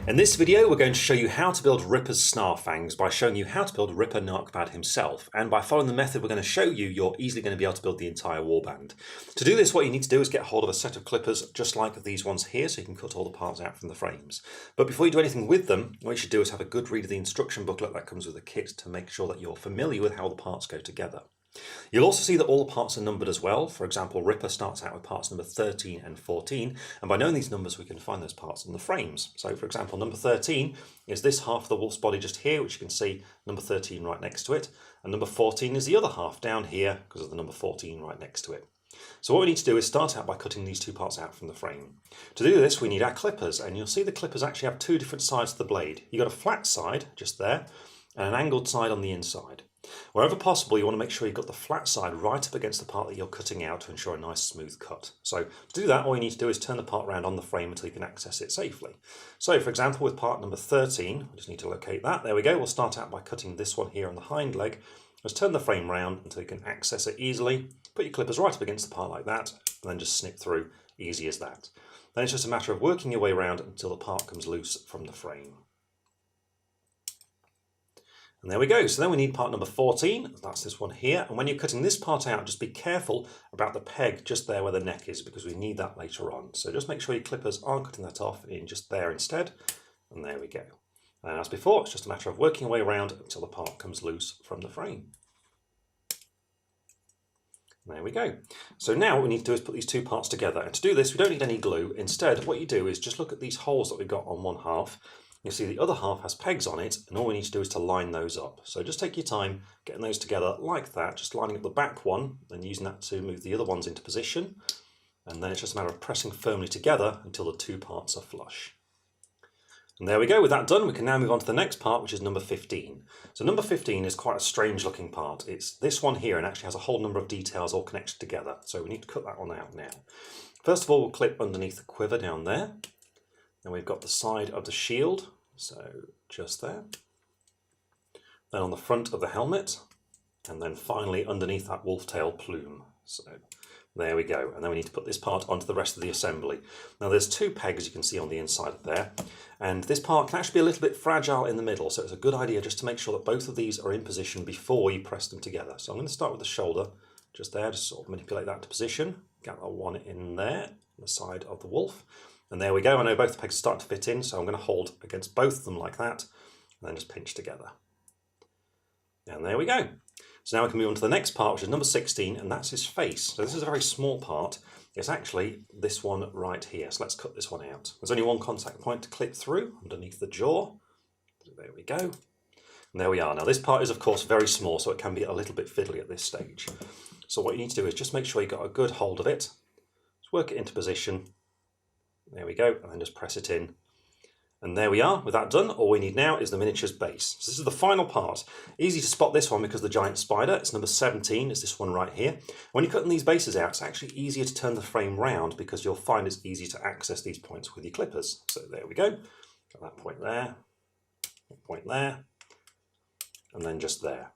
In this video, we're going to show you how to build Ripper's Snarfangs by showing you how to build Ripper Narkbad himself. And by following the method we're going to show you, you're easily going to be able to build the entire warband. To do this, what you need to do is get hold of a set of clippers just like these ones here, so you can cut all the parts out from the frames. But before you do anything with them, what you should do is have a good read of the instruction booklet that comes with the kit to make sure that you're familiar with how the parts go together. You'll also see that all the parts are numbered as well. For example, Ripper starts out with parts number 13 and 14, and by knowing these numbers we can find those parts on the frames. So for example, number 13 is this half of the wolf's body just here, which you can see number 13 right next to it, and number 14 is the other half down here because of the number 14 right next to it. So what we need to do is start out by cutting these two parts out from the frame. To do this we need our clippers, and you'll see the clippers actually have two different sides to the blade. You've got a flat side just there and an angled side on the inside. Wherever possible, you want to make sure you've got the flat side right up against the part that you're cutting out to ensure a nice smooth cut. So to do that, all you need to do is turn the part around on the frame until you can access it safely. So for example, with part number 13, we just need to locate that. There we go. We'll start out by cutting this one here on the hind leg. Just turn the frame round until you can access it easily. Put your clippers right up against the part like that, and then just snip through. Easy as that. Then it's just a matter of working your way around until the part comes loose from the frame. And there we go. So then we need part number 14, that's this one here. And when you're cutting this part out, just be careful about the peg just there where the neck is, because we need that later on. So just make sure your clippers aren't cutting that off in just there instead. And there we go. And as before, it's just a matter of working your way around until the part comes loose from the frame. There we go. So now what we need to do is put these two parts together. And to do this, we don't need any glue. Instead, what you do is just look at these holes that we've got on one half. You'll see the other half has pegs on it, and all we need to do is to line those up. So just take your time getting those together like that, just lining up the back one and using that to move the other ones into position. And then it's just a matter of pressing firmly together until the two parts are flush. And there we go. With that done, we can now move on to the next part, which is number 15. So number 15 is quite a strange looking part. It's this one here and actually has a whole number of details all connected together. So we need to cut that one out now. First of all, we'll clip underneath the quiver down there. Then we've got the side of the shield, so just there. Then on the front of the helmet, and then finally underneath that wolf tail plume. So there we go. And then we need to put this part onto the rest of the assembly. Now there's two pegs you can see on the inside of there, and this part can actually be a little bit fragile in the middle, so it's a good idea just to make sure that both of these are in position before you press them together. So I'm going to start with the shoulder, just there, just sort of manipulate that to position. Get that one in there, on the side of the wolf. And there we go. I know both the pegs are starting to fit in, so I'm going to hold against both of them like that, and then just pinch together. And there we go. So now we can move on to the next part, which is number 16, and that's his face. So this is a very small part. It's actually this one right here. So let's cut this one out. There's only one contact point to clip through underneath the jaw. So there we go. And there we are. Now this part is of course very small, so it can be a little bit fiddly at this stage. So what you need to do is just make sure you've got a good hold of it. Just work it into position. There we go, and then just press it in. And there we are. With that done, all we need now is the miniature's base. So this is the final part. Easy to spot this one because the giant spider, it's number 17, is this one right here. When you're cutting these bases out, it's actually easier to turn the frame round because you'll find it's easy to access these points with your clippers. So there we go. Got that point there, that point there, and then just there.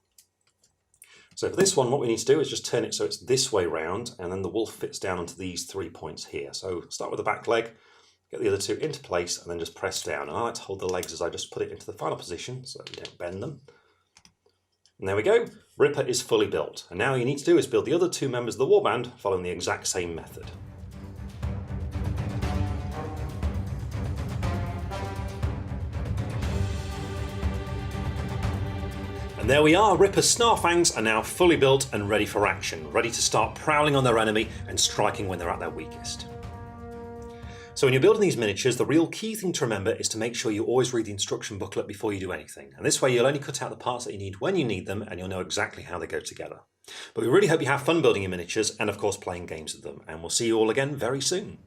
So for this one, what we need to do is just turn it so it's this way round, and then the wolf fits down onto these 3 points here. So start with the back leg, get the other two into place, and then just press down. And I like to hold the legs as I just put it into the final position so that you don't bend them. And there we go. Ripper is fully built. And now all you need to do is build the other two members of the warband following the exact same method. And there we are, Ripper's Snarfangs are now fully built and ready for action, ready to start prowling on their enemy and striking when they're at their weakest. So when you're building these miniatures, the real key thing to remember is to make sure you always read the instruction booklet before you do anything. And this way you'll only cut out the parts that you need when you need them, and you'll know exactly how they go together. But we really hope you have fun building your miniatures and of course playing games with them, and we'll see you all again very soon.